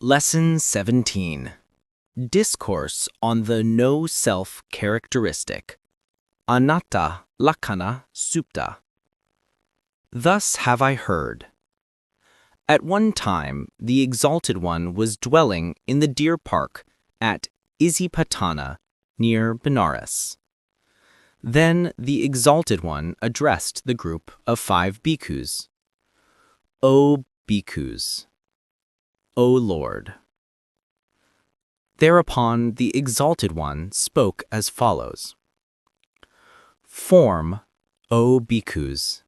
Lesson 17. Discourse on the No-Self characteristic. Anatta Lakkhana Supta. Thus have I heard. At one time, the Exalted One was dwelling in the deer park at Isipatana, near Benares. Then the Exalted One addressed the group of 5 bhikkhus. O bhikkhus, O Lord. Thereupon the Exalted One spoke as follows. Form, O bhikkhus,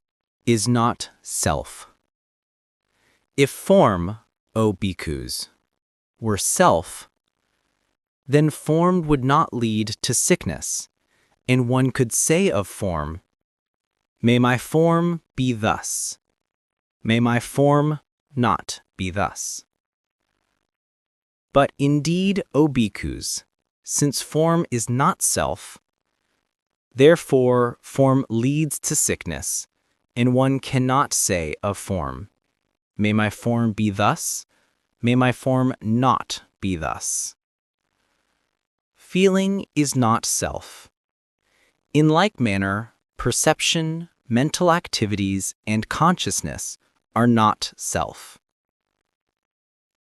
is not self. If form, O bhikkhus, were self, then form would not lead to sickness, and one could say of form, may my form be thus, may my form not be thus. But indeed, O bhikkhus, since form is not self, therefore form leads to sickness, and one cannot say of form, may my form be thus, may my form not be thus. Feeling is not self. In like manner, perception, mental activities, and consciousness are not self.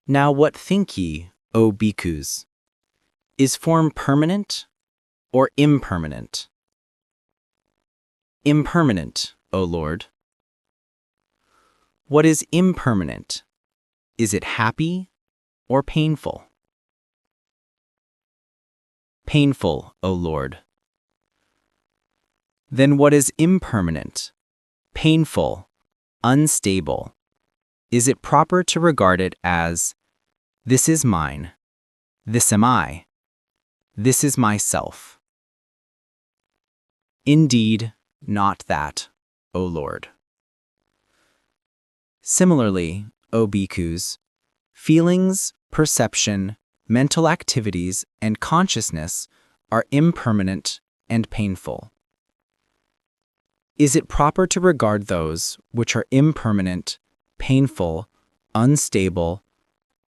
Now what think ye, O bhikkhus? Is form permanent or impermanent? Impermanent, O Lord. What is impermanent? Is it happy or painful? Painful, O Lord. Then what is impermanent, painful, unstable? Is it proper to regard it as, this is mine, this am I, this is myself? Indeed, not that, O Lord. Similarly, O bhikkhus, feelings, perception, mental activities, and consciousness are impermanent and painful. Is it proper to regard those which are impermanent, painful, unstable,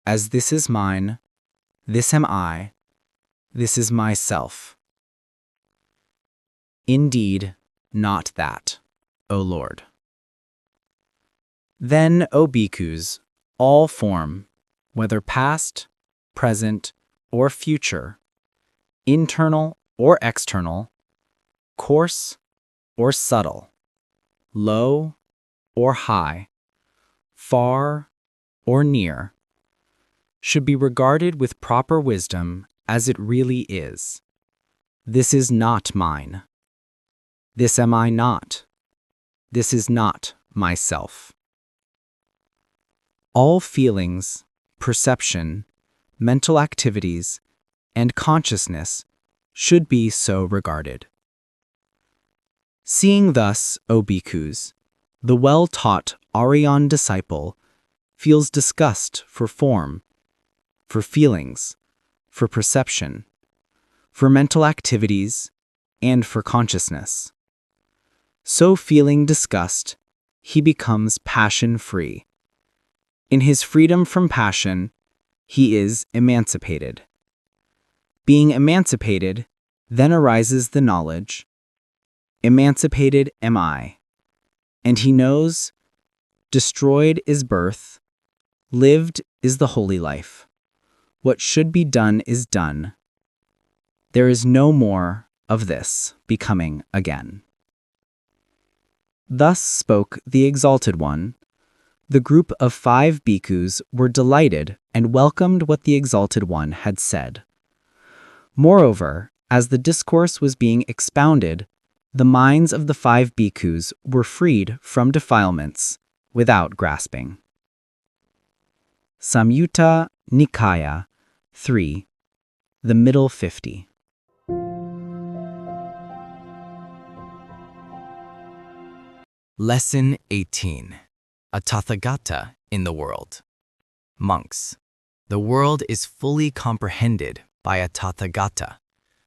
as this is mine, this am I, this is myself? Indeed, not that, O Lord. Then, O bhikkhus, all form, whether past, present, or future, internal or external, coarse or subtle, low or high, far or near, should be regarded with proper wisdom as it really is. This is not mine. This am I not. This is not myself. All feelings, perception, mental activities, and consciousness should be so regarded. Seeing thus, O bhikkhus, the well-taught Aryan disciple feels disgust for form, for feelings, for perception, for mental activities, and for consciousness. So feeling disgust, he becomes passion-free. In his freedom from passion, he is emancipated. Being emancipated, then arises the knowledge, emancipated am I, and he knows, destroyed is birth, lived is the holy life. What should be done is done. There is no more of this becoming again. Thus spoke the Exalted One. The group of 5 bhikkhus were delighted and welcomed what the Exalted One had said. Moreover, as the discourse was being expounded, the minds of the 5 bhikkhus were freed from defilements without grasping. Samyutta Nikaya 3, the Middle 50. Lesson 18. A Tathagata in the world. Monks, the world is fully comprehended by a Tathagata.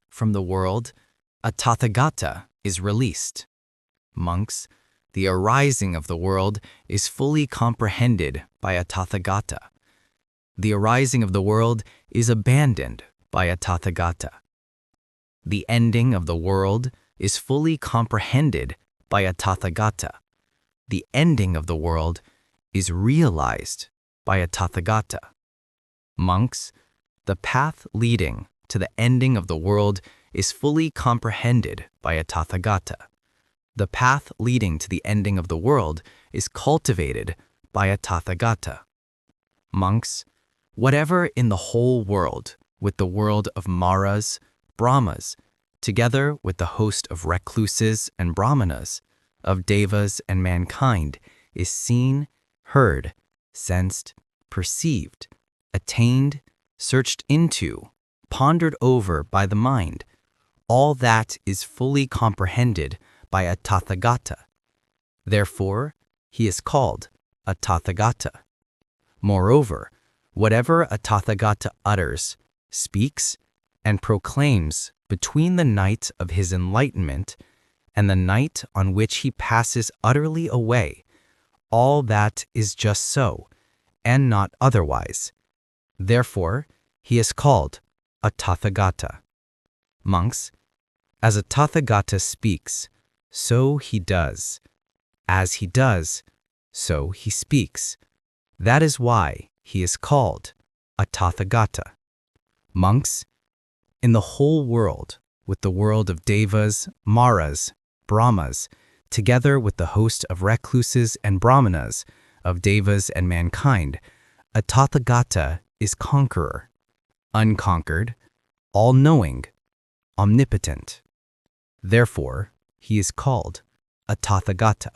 From the world, a Tathagata is released. Monks, the arising of the world is fully comprehended by a Tathagata. The arising of the world is abandoned by a Tathagata. The ending of the world is fully comprehended by a Tathagata. The ending of the world is realized by a Tathagata. Monks, the path leading to the ending of the world is fully comprehended by a Tathagata. The path leading to the ending of the world is cultivated by a Tathagata. Monks, whatever in the whole world, with the world of Maras, Brahmas, together with the host of recluses and Brahmanas, of Devas and mankind, is seen, heard, sensed, perceived, attained, searched into, pondered over by the mind, all that is fully comprehended by a Tathagata. Therefore, he is called a Tathagata. Moreover, whatever a Tathagata utters, speaks, and proclaims between the night of his enlightenment and the night on which he passes utterly away, all that is just so, and not otherwise. Therefore, he is called a Tathagata. Monks, as a Tathagata speaks, so he does. As he does, so he speaks. That is why he is called a Tathagata. Monks, in the whole world, with the world of Devas, Maras, Brahmas, together with the host of recluses and Brahmanas, of Devas and mankind, a Tathagata is conqueror, unconquered, all-knowing, omnipotent. Therefore, he is called a Tathagata.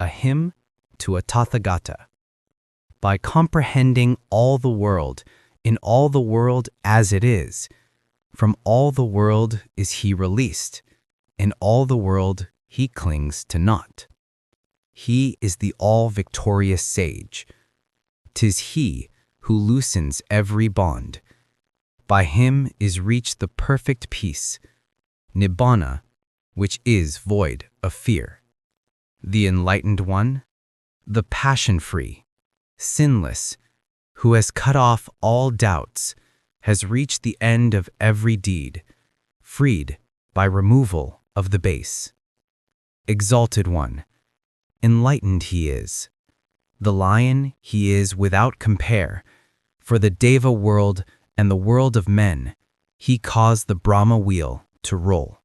A hymn to a Tathagata. By comprehending all the world, in all the world as it is, from all the world is he released, in all the world he clings to naught. He is the all-victorious sage. 'Tis he who loosens every bond. By him is reached the perfect peace, Nibbana, which is void of fear. The enlightened one, the passion-free, sinless, who has cut off all doubts, has reached the end of every deed, freed by removal of the base. Exalted one, enlightened he is. The lion he is without compare. For the Deva world and the world of men, he caused the Brahma wheel to roll.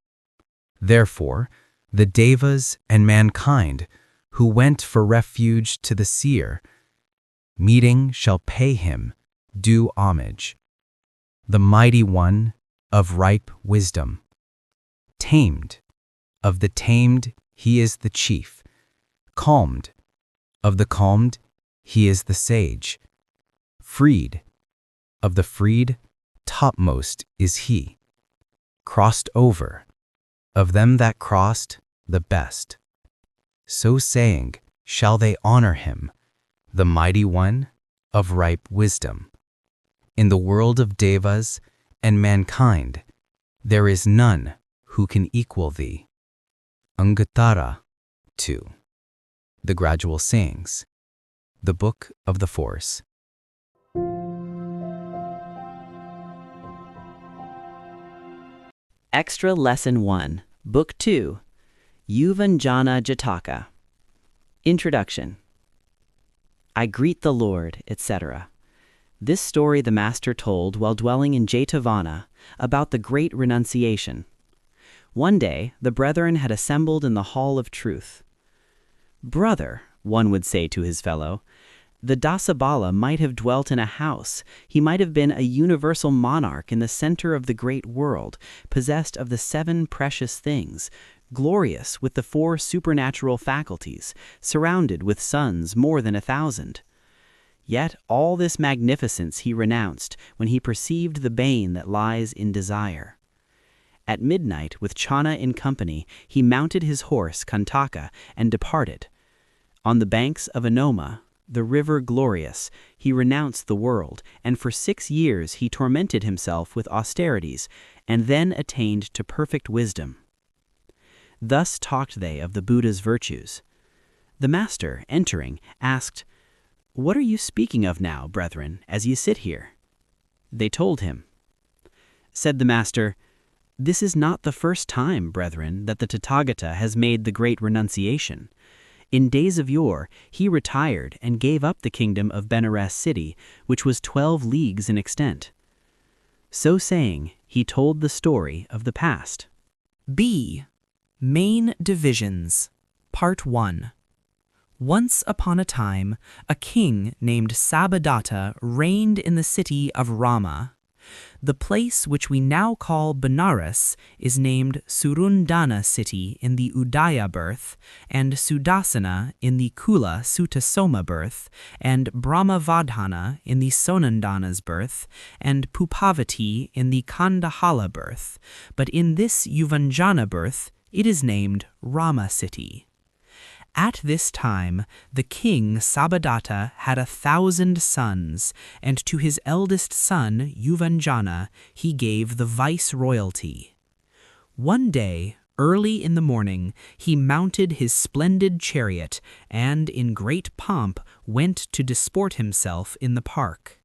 Therefore, the Devas and mankind, who went for refuge to the seer, meeting shall pay him due homage. The mighty one of ripe wisdom. Tamed, of the tamed he is the chief. Calmed, of the calmed he is the sage. Freed, of the freed topmost is he. Crossed over, of them that crossed the best. So saying shall they honor him, the mighty one of ripe wisdom. In the world of Devas and mankind, there is none who can equal thee. Anguttara 2. The Gradual Sayings. The Book of the Force. Extra Lesson 1, Book 2, Yuvanjana Jataka. Introduction. I greet the Lord, etc. This story the Master told while dwelling in Jetavana about the great renunciation. One day, the brethren had assembled in the Hall of Truth. Brother, one would say to his fellow, the Dasabala might have dwelt in a house. He might have been a universal monarch in the center of the great world, possessed of the 7 precious things, glorious with the 4 supernatural faculties, surrounded with sons more than 1,000. Yet all this magnificence he renounced when he perceived the bane that lies in desire. At midnight, with Channa in company, he mounted his horse Kantaka and departed. On the banks of Anoma, the river glorious, he renounced the world, and for 6 years he tormented himself with austerities, and then attained to perfect wisdom. Thus talked they of the Buddha's virtues. The Master, entering, asked, "What are you speaking of now, brethren, as ye sit here?" They told him. Said the Master, "This is not the first time, brethren, that the Tathagata has made the great renunciation. In days of yore, he retired and gave up the kingdom of Benares city, which was 12 leagues in extent." So saying, he told the story of the past. B. Main Divisions. Part 1. Once upon a time, a king named Sabadatta reigned in the city of Rama. The place which we now call Benares is named Surundana city in the Udaya birth, and Sudasana in the Kula Sutasoma birth, and Brahmavadhana in the Sonandana's birth, and Pupavati in the Kandahala birth, but in this Yuvanjana birth it is named Rama city. At this time, the king Sabadatta had 1,000 sons, and to his eldest son, Yuvanjana, he gave the viceroyalty. One day, early in the morning, he mounted his splendid chariot, and in great pomp went to disport himself in the park.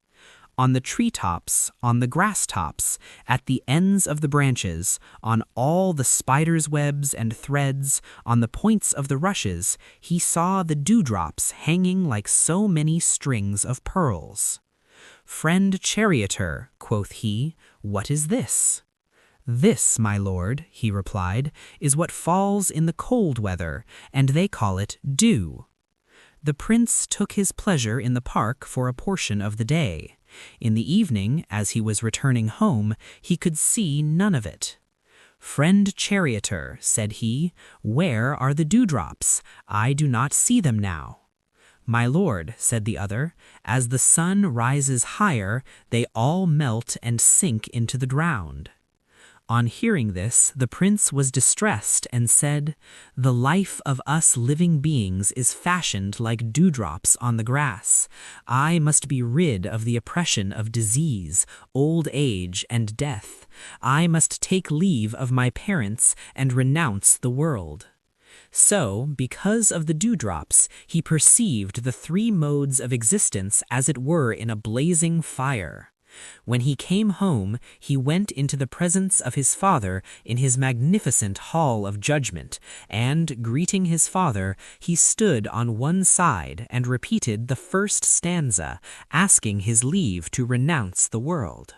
On the treetops, on the grass tops, at the ends of the branches, on all the spiders' webs and threads, on the points of the rushes, he saw the dewdrops hanging like so many strings of pearls. "Friend charioteer," quoth he, "what is this?" "This, my lord," he replied, "is what falls in the cold weather, and they call it dew." The prince took his pleasure in the park for a portion of the day. In the evening, as he was returning home, he could see none of it. "Friend charioteer," said he, "where are the dewdrops? I do not see them now." "My lord," said the other, "as the sun rises higher, they all melt and sink into the ground." On hearing this, the prince was distressed and said, "The life of us living beings is fashioned like dewdrops on the grass. I must be rid of the oppression of disease, old age, and death. I must take leave of my parents and renounce the world." So, because of the dewdrops, he perceived the 3 modes of existence as it were in a blazing fire. When he came home, he went into the presence of his father in his magnificent hall of judgment, and, greeting his father, he stood on one side and repeated the first stanza, asking his leave to renounce the world.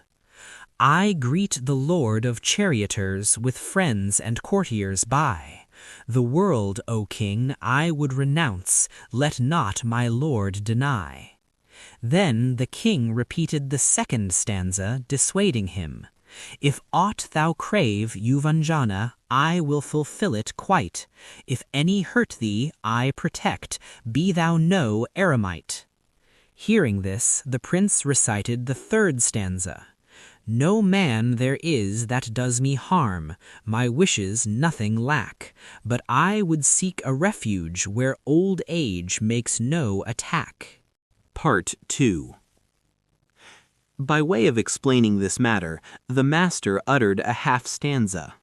"I greet the lord of charioteers with friends and courtiers by. The world, O king, I would renounce, let not my lord deny." Then the king repeated the second stanza, dissuading him. "If aught thou crave, Yuvanjana, I will fulfill it quite. If any hurt thee, I protect, be thou no eremite." Hearing this, the prince recited the third stanza. "No man there is that does me harm, my wishes nothing lack, but I would seek a refuge where old age makes no attack." Part 2. By way of explaining this matter, the master uttered a half stanza.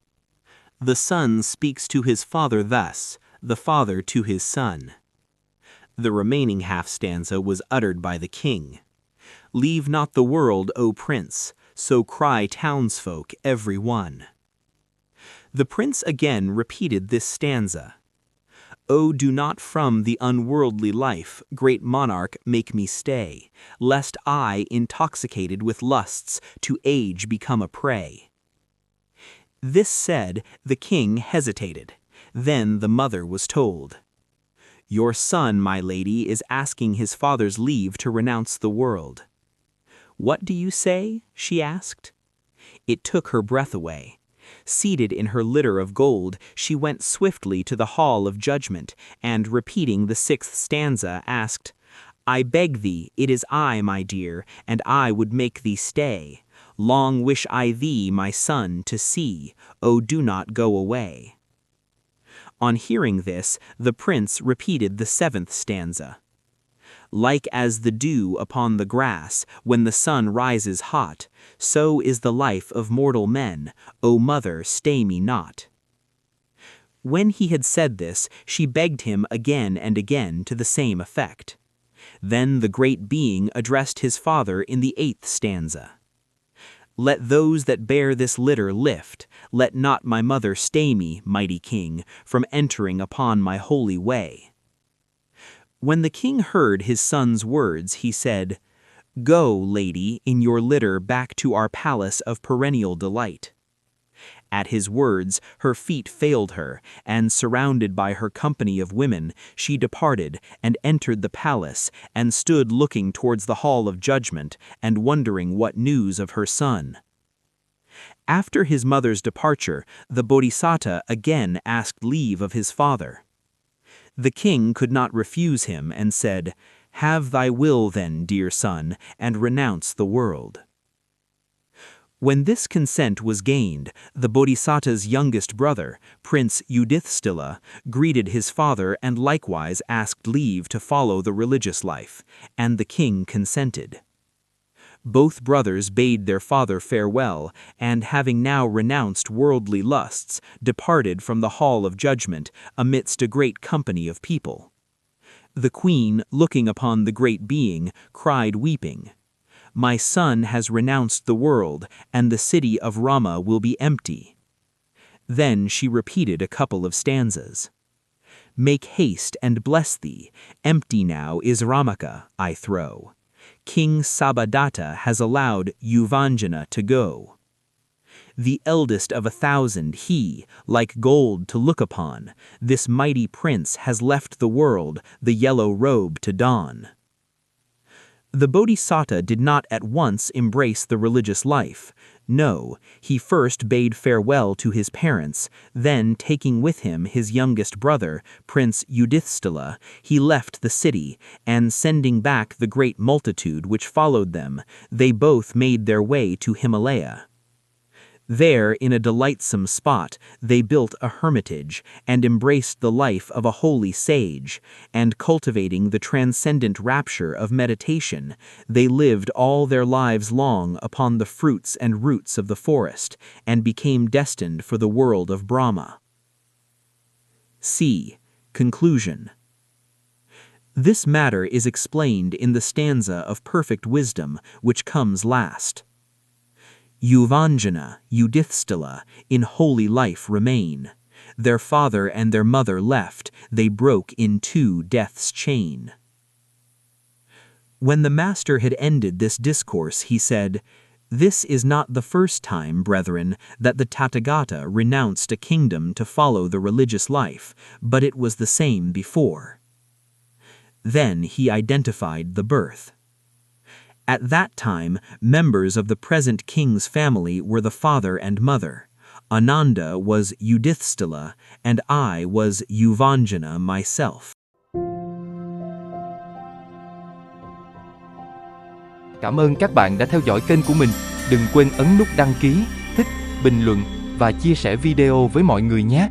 The son speaks to his father thus, the father to his son. The remaining half stanza was uttered by the king. "Leave not the world, O prince, so cry townsfolk every one." The prince again repeated this stanza. "O do not from the unworldly life, great monarch, make me stay, lest I, intoxicated with lusts, to age become a prey." This said, the king hesitated. Then the mother was told. "Your son, my lady, is asking his father's leave to renounce the world." "What do you say?" she asked. It took her breath away. Seated in her litter of gold, she went swiftly to the hall of judgment, and, repeating the 6th stanza, asked, "I beg thee, it is I, my dear, and I would make thee stay. Long wish I thee, my son, to see, O do not go away." On hearing this, the prince repeated the 7th stanza. "Like as the dew upon the grass, when the sun rises hot, so is the life of mortal men, O mother, stay me not." When he had said this, she begged him again and again to the same effect. Then the great being addressed his father in the 8th stanza. Let those that bear this litter lift, let not my mother stay me, mighty king, from entering upon my holy way. When the king heard his son's words, he said, Go, lady, in your litter back to our palace of perennial delight. At his words, her feet failed her, and surrounded by her company of women, she departed and entered the palace, and stood looking towards the hall of judgment, and wondering what news of her son. After his mother's departure, the Bodhisattva again asked leave of his father. The king could not refuse him, and said, Have thy will then, dear son, and renounce the world. When this consent was gained, the Bodhisattva's youngest brother, Prince Yudhishthira, greeted his father and likewise asked leave to follow the religious life, and the king consented. Both brothers bade their father farewell, and having now renounced worldly lusts, departed from the hall of judgment amidst a great company of people. The queen, looking upon the great being, cried weeping, My son has renounced the world, and the city of Rama will be empty. Then she repeated a couple of stanzas. Make haste and bless thee, empty now is Ramaka, I throw. King Sabadatta has allowed Yuvanjana to go. The eldest of 1,000 he, like gold to look upon, this mighty prince has left the world, the yellow robe to don. The Bodhisattva did not at once embrace the religious life. No, he first bade farewell to his parents, then taking with him his youngest brother, Prince Yudhishthira, he left the city, and sending back the great multitude which followed them, they both made their way to Himalaya. There, in a delightsome spot, they built a hermitage, and embraced the life of a holy sage, and cultivating the transcendent rapture of meditation, they lived all their lives long upon the fruits and roots of the forest, and became destined for the world of Brahma. C. Conclusion. This matter is explained in the stanza of perfect wisdom, which comes last. Yuvanjana, Yudhishthira, in holy life remain. Their father and their mother left, they broke in two death's chain. When the master had ended this discourse, he said, This is not the first time, brethren, that the Tathagata renounced a kingdom to follow the religious life, but it was the same before. Then he identified the birth. At that time, members of the present king's family were the father and mother. Ananda was Yudhishthira, and I was Yuvanjana myself. Cảm ơn các bạn đã theo dõi kênh của mình. Đừng quên ấn nút đăng ký, thích, bình luận và chia sẻ video với mọi người nhé.